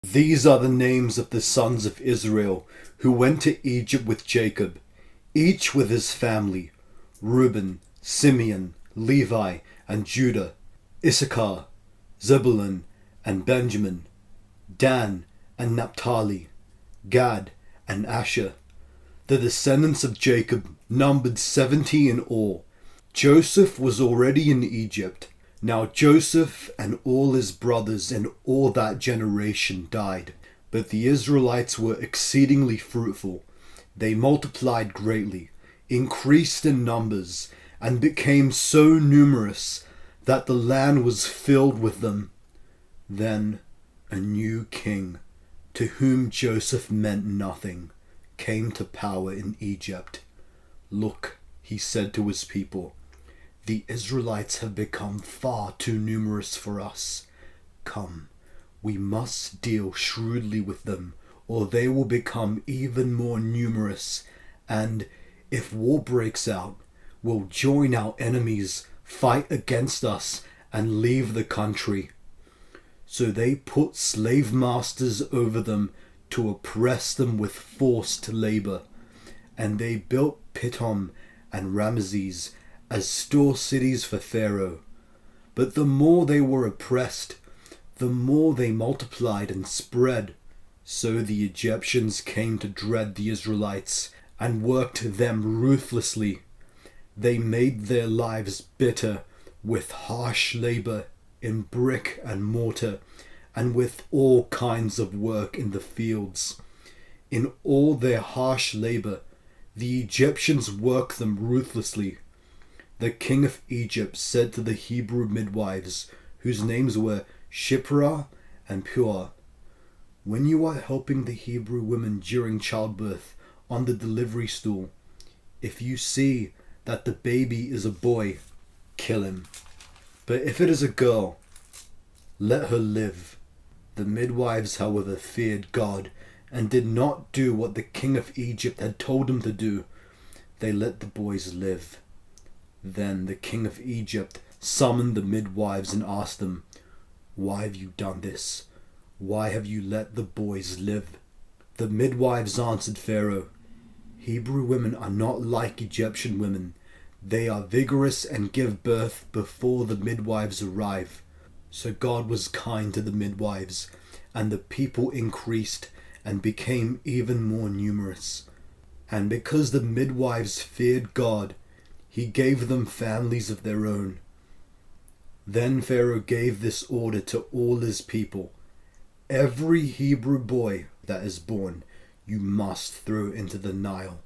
These are the names of the sons of Israel who went to Egypt with Jacob, each with his family: Reuben, Simeon, Levi, and Judah; Issachar, Zebulun, and Benjamin; Dan and Naphtali; Gad and Asher. The descendants of Jacob numbered 70 in all. Joseph was already in Egypt. Now Joseph and all his brothers and all that generation died. But the Israelites were exceedingly fruitful. They multiplied greatly, increased in numbers, and became so numerous that the land was filled with them. Then a new king, to whom Joseph meant nothing, came to power in Egypt. "Look," he said to his people, "the Israelites have become far too numerous for us. Come, we must deal shrewdly with them, or they will become even more numerous, and, if war breaks out, will join our enemies, fight against us, and leave the country." So they put slave masters over them to oppress them with forced labor, and they built Pithom and Ramesses as store cities for Pharaoh. But the more they were oppressed, the more they multiplied and spread. So the Egyptians came to dread the Israelites and worked them ruthlessly. They made their lives bitter with harsh labor in brick and mortar, and with all kinds of work in the fields. In all their harsh labor, the Egyptians worked them ruthlessly. The king of Egypt said to the Hebrew midwives, whose names were Shiphrah and Puah, "When you are helping the Hebrew women during childbirth on the delivery stool, if you see that the baby is a boy, kill him. But if it is a girl, let her live." The midwives, however, feared God and did not do what the king of Egypt had told them to do. They let the boys live. Then the king of Egypt summoned the midwives and asked them, "Why have you done this? Why have you let the boys live?" The midwives answered Pharaoh, "Hebrew women are not like Egyptian women. They are vigorous and give birth before the midwives arrive." So God was kind to the midwives, and the people increased and became even more numerous. And because the midwives feared God, he gave them families of their own. Then Pharaoh gave this order to all his people: "Every Hebrew boy that is born you must throw into the Nile,